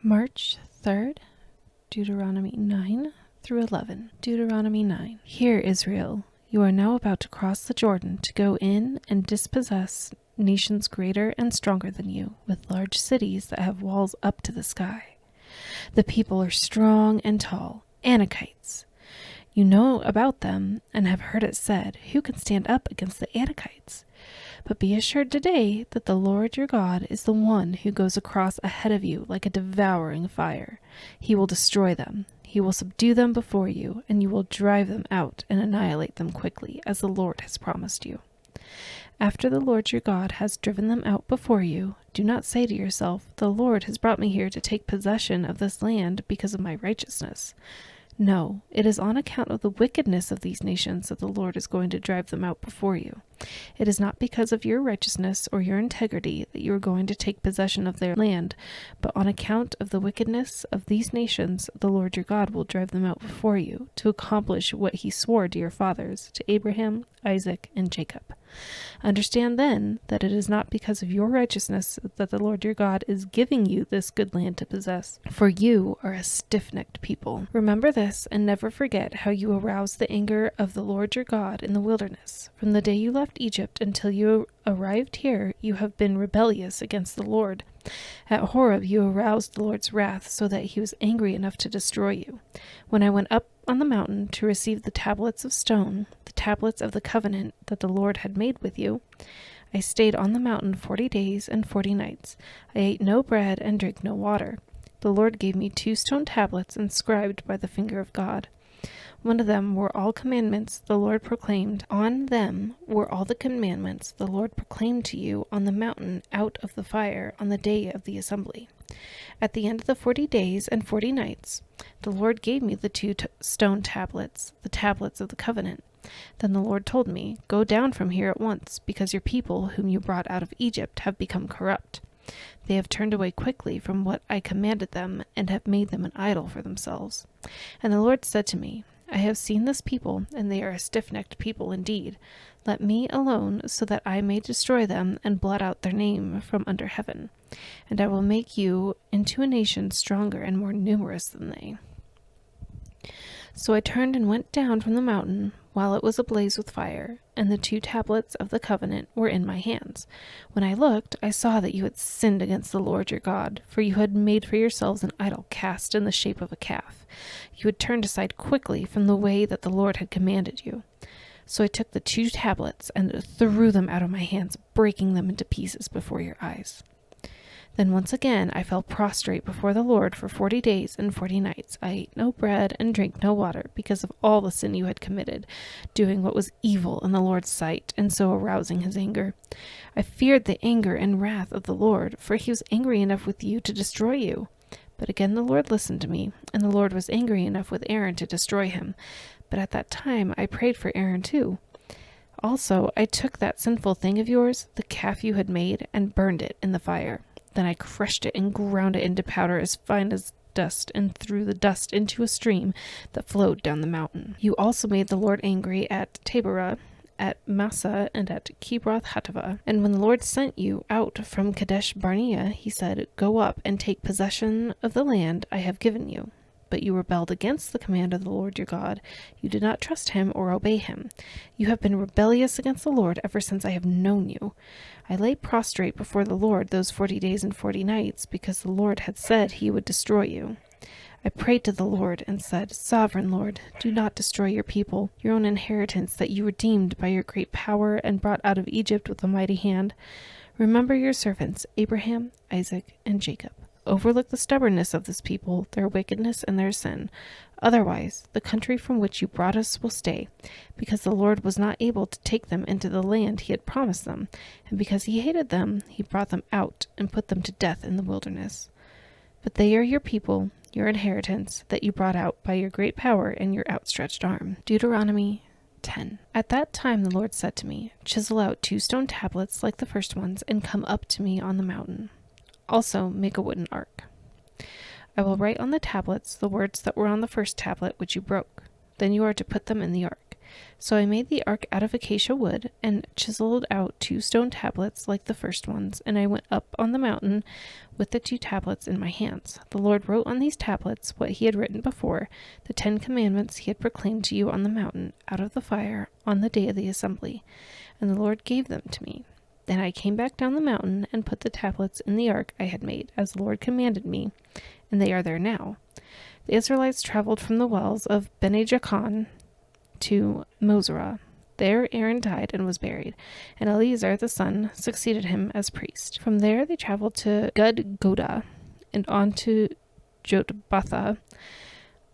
March 3rd, Deuteronomy 9 through 11. Deuteronomy 9. Hear, Israel, you are now about to cross the Jordan to go in and dispossess nations greater and stronger than you, with large cities that have walls up to the sky. The people are strong and tall, Anakites. You know about them and have heard it said, who can stand up against the Anakites? But be assured today that the Lord your God is the one who goes across ahead of you like a devouring fire. He will destroy them. He will subdue them before you, and you will drive them out and annihilate them quickly, as the Lord has promised you. After the Lord your God has driven them out before you, do not say to yourself, the Lord has brought me here to take possession of this land because of my righteousness. No, it is on account of the wickedness of these nations that the Lord is going to drive them out before you. It is not because of your righteousness or your integrity that you are going to take possession of their land, but on account of the wickedness of these nations, the Lord your God will drive them out before you to accomplish what he swore to your fathers, to Abraham, Isaac, and Jacob. Understand then that it is not because of your righteousness that the Lord your God is giving you this good land to possess, for you are a stiff-necked people. Remember this and never forget how you aroused the anger of the Lord your God in the wilderness. From the day you left Egypt until you arrived here, you have been rebellious against the Lord. At Horeb you aroused the Lord's wrath so that he was angry enough to destroy you. When I went up on the mountain to receive the tablets of stone, the tablets of the covenant that the Lord had made with you, I stayed on the mountain 40 days and 40 nights. I ate no bread and drank no water. The Lord gave me 2 stone tablets inscribed by the finger of God. One of them were all commandments the Lord proclaimed. On them were all the commandments the Lord proclaimed to you on the mountain out of the fire on the day of the assembly. At the end of the 40 days and 40 nights, the Lord gave me the 2 stone tablets, the tablets of the covenant. Then the Lord told me, go down from here at once, because your people whom you brought out of Egypt have become corrupt. They have turned away quickly from what I commanded them, and have made them an idol for themselves. And the Lord said to me, I have seen this people, and they are a stiff-necked people indeed. Let me alone, so that I may destroy them and blot out their name from under heaven. And I will make you into a nation stronger and more numerous than they. So I turned and went down from the mountain while it was ablaze with fire, and the 2 tablets of the covenant were in my hands. When I looked, I saw that you had sinned against the Lord your God, for you had made for yourselves an idol cast in the shape of a calf. You had turned aside quickly from the way that the Lord had commanded you. So I took the 2 tablets and threw them out of my hands, breaking them into pieces before your eyes. Then once again I fell prostrate before the Lord for 40 days and 40 nights. I ate no bread and drank no water, because of all the sin you had committed, doing what was evil in the Lord's sight, and so arousing his anger. I feared the anger and wrath of the Lord, for he was angry enough with you to destroy you. But again the Lord listened to me, and the Lord was angry enough with Aaron to destroy him. But at that time I prayed for Aaron too. Also I took that sinful thing of yours, the calf you had made, and burned it in the fire. Then I crushed it and ground it into powder as fine as dust, and threw the dust into a stream that flowed down the mountain. You also made the Lord angry at Taberah, at Massa, and at Kibroth Hattaavah. And when the Lord sent you out from Kadesh Barnea, he said, go up and take possession of the land I have given you. But you rebelled against the command of the Lord your God. You did not trust him or obey him. You have been rebellious against the Lord ever since I have known you. I lay prostrate before the Lord those 40 days and 40 nights, because the Lord had said he would destroy you. I prayed to the Lord and said, Sovereign Lord, do not destroy your people, your own inheritance that you redeemed by your great power and brought out of Egypt with a mighty hand. Remember your servants, Abraham, Isaac, and Jacob. Overlook the stubbornness of this people, their wickedness and their sin. Otherwise, the country from which you brought us will stay, because the Lord was not able to take them into the land he had promised them, and because he hated them, he brought them out and put them to death in the wilderness. But they are your people, your inheritance, that you brought out by your great power and your outstretched arm. Deuteronomy 10. At that time the Lord said to me, Chisel out 2 stone tablets like the first ones, and come up to me on the mountain. Also make a wooden ark. I will write on the tablets the words that were on the first tablet which you broke. Then you are to put them in the ark. So I made the ark out of acacia wood, and chiseled out 2 stone tablets like the first ones, and I went up on the mountain with the 2 tablets in my hands. The Lord wrote on these tablets what he had written before, the 10 commandments he had proclaimed to you on the mountain, out of the fire, on the day of the assembly. And the Lord gave them to me. Then I came back down the mountain, and put the tablets in the ark I had made, as the Lord commanded me, and they are there now. The Israelites traveled from the wells of Bene-Jaakan to Mosera. There Aaron died and was buried, and Eleazar the son succeeded him as priest. From there they traveled to Gudgoda and on to Jotbatha,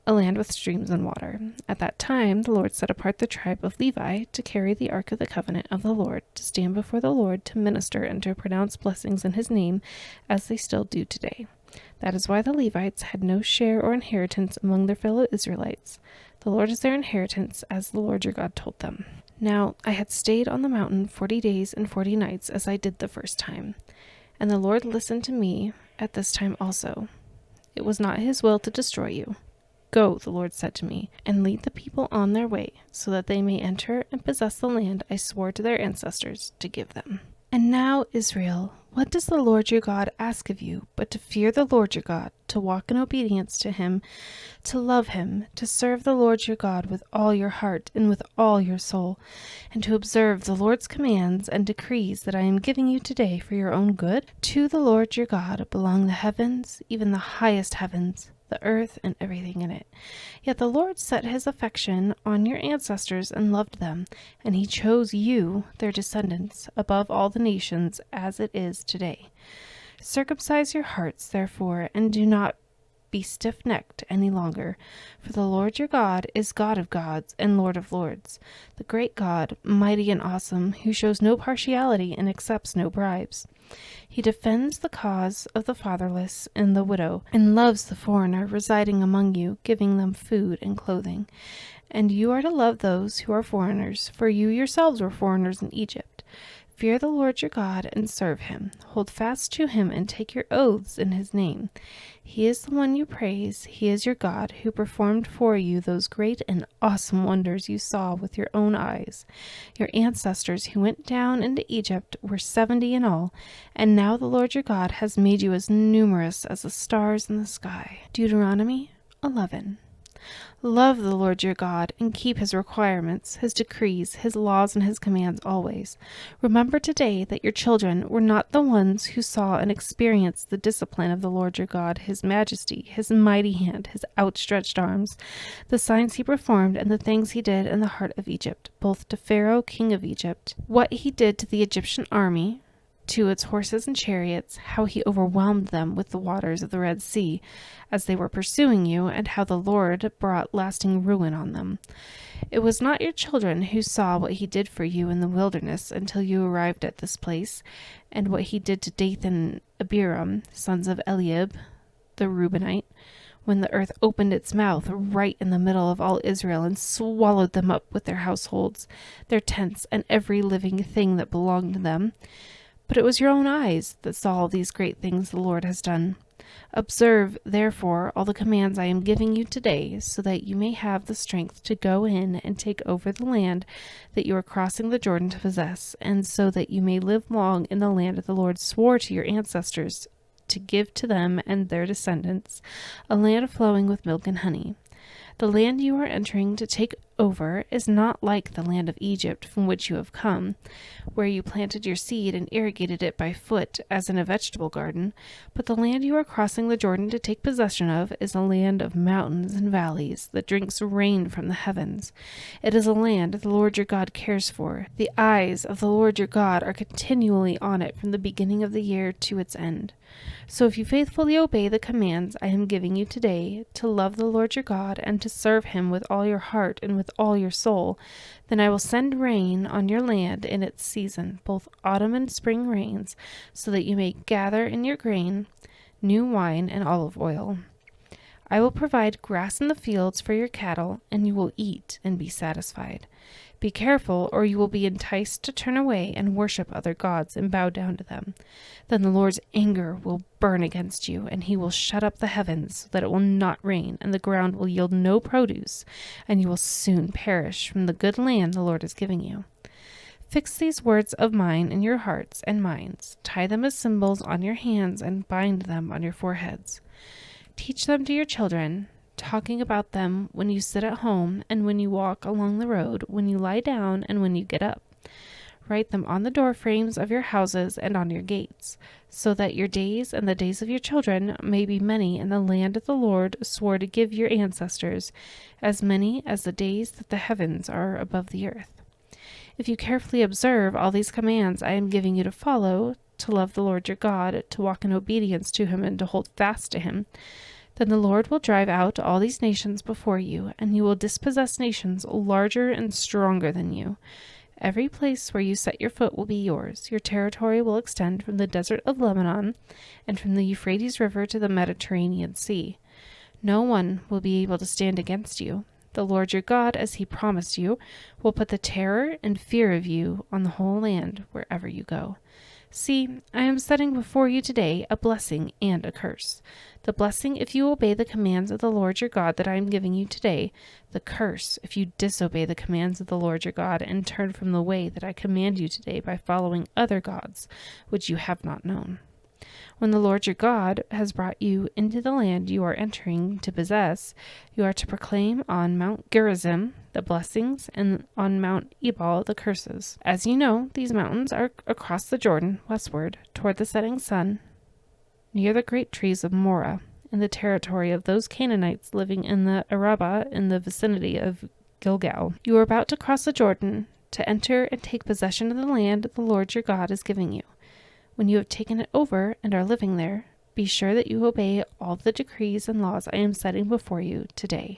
a land with streams and water. At that time the Lord set apart the tribe of Levi to carry the ark of the covenant of the Lord, to stand before the Lord, to minister and to pronounce blessings in his name, as they still do today. That is why the Levites had no share or inheritance among their fellow Israelites. The Lord is their inheritance, as the Lord your God told them. Now I had stayed on the mountain 40 days and 40 nights, as I did the first time. And the Lord listened to me at this time also. It was not his will to destroy you. Go, the Lord said to me, and lead the people on their way, so that they may enter and possess the land I swore to their ancestors to give them. And now, Israel, what does the Lord your God ask of you, but to fear the Lord your God, to walk in obedience to him, to love him, to serve the Lord your God with all your heart and with all your soul, and to observe the Lord's commands and decrees that I am giving you today for your own good? To the Lord your God belong the heavens, even the highest heavens, the earth and everything in it. Yet the Lord set his affection on your ancestors and loved them, and he chose you, their descendants, above all the nations, as it is today. Circumcise your hearts, therefore, and do not be stiff-necked any longer, for the Lord your God is God of gods and Lord of lords, the great God, mighty and awesome, who shows no partiality and accepts no bribes. He defends the cause of the fatherless and the widow, and loves the foreigner residing among you, giving them food and clothing. And you are to love those who are foreigners, for you yourselves were foreigners in Egypt. Fear the Lord your God and serve him. Hold fast to him and take your oaths in his name. He is the one you praise. He is your God, who performed for you those great and awesome wonders you saw with your own eyes. Your ancestors who went down into Egypt were 70 in all, and now the Lord your God has made you as numerous as the stars in the sky. Deuteronomy 11. Love the Lord your God, and keep his requirements, his decrees, his laws, and his commands always. Remember today that your children were not the ones who saw and experienced the discipline of the Lord your God, his majesty, his mighty hand, his outstretched arms, the signs he performed, and the things he did in the heart of Egypt, both to Pharaoh, king of Egypt, what he did to the Egyptian army, to its horses and chariots, how he overwhelmed them with the waters of the Red Sea as they were pursuing you, and how the Lord brought lasting ruin on them. It was not your children who saw what he did for you in the wilderness until you arrived at this place, and what he did to Dathan and Abiram, sons of Eliab, the Reubenite, when the earth opened its mouth right in the middle of all Israel and swallowed them up with their households, their tents, and every living thing that belonged to them. But it was your own eyes that saw all these great things the Lord has done. Observe, therefore, all the commands I am giving you today, so that you may have the strength to go in and take over the land that you are crossing the Jordan to possess, and so that you may live long in the land that the Lord swore to your ancestors to give to them and their descendants, a land flowing with milk and honey. The land you are entering to take over is not like the land of Egypt from which you have come, where you planted your seed and irrigated it by foot as in a vegetable garden, but the land you are crossing the Jordan to take possession of is a land of mountains and valleys that drinks rain from the heavens. It is a land the Lord your God cares for. The eyes of the Lord your God are continually on it from the beginning of the year to its end. So if you faithfully obey the commands I am giving you today, to love the Lord your God and to serve him with all your heart and with all your soul, then I will send rain on your land in its season, both autumn and spring rains, so that you may gather in your grain, new wine, and olive oil. I will provide grass in the fields for your cattle, and you will eat and be satisfied. Be careful, or you will be enticed to turn away and worship other gods and bow down to them. Then the Lord's anger will burn against you, and he will shut up the heavens so that it will not rain, and the ground will yield no produce, and you will soon perish from the good land the Lord is giving you. Fix these words of mine in your hearts and minds. Tie them as symbols on your hands and bind them on your foreheads. Teach them to your children, talking about them when you sit at home and when you walk along the road, when you lie down and when you get up. Write them on the door frames of your houses and on your gates, so that your days and the days of your children may be many in the land that the Lord swore to give your ancestors, as many as the days that the heavens are above the earth. If you carefully observe all these commands I am giving you to follow, to love the Lord your God, to walk in obedience to him, and to hold fast to him, then the Lord will drive out all these nations before you, and you will dispossess nations larger and stronger than you. Every place where you set your foot will be yours. Your territory will extend from the desert of Lebanon and from the Euphrates River to the Mediterranean Sea. No one will be able to stand against you. The Lord your God, as he promised you, will put the terror and fear of you on the whole land wherever you go. See, I am setting before you today a blessing and a curse. The blessing if you obey the commands of the Lord your God that I am giving you today. The curse if you disobey the commands of the Lord your God and turn from the way that I command you today by following other gods, which you have not known. When the Lord your God has brought you into the land you are entering to possess, you are to proclaim on Mount Gerizim the blessings and on Mount Ebal the curses. As you know, these mountains are across the Jordan westward toward the setting sun, near the great trees of Morah, in the territory of those Canaanites living in the Arabah in the vicinity of Gilgal. You are about to cross the Jordan to enter and take possession of the land the Lord your God is giving you. When you have taken it over and are living there, be sure that you obey all the decrees and laws I am setting before you today.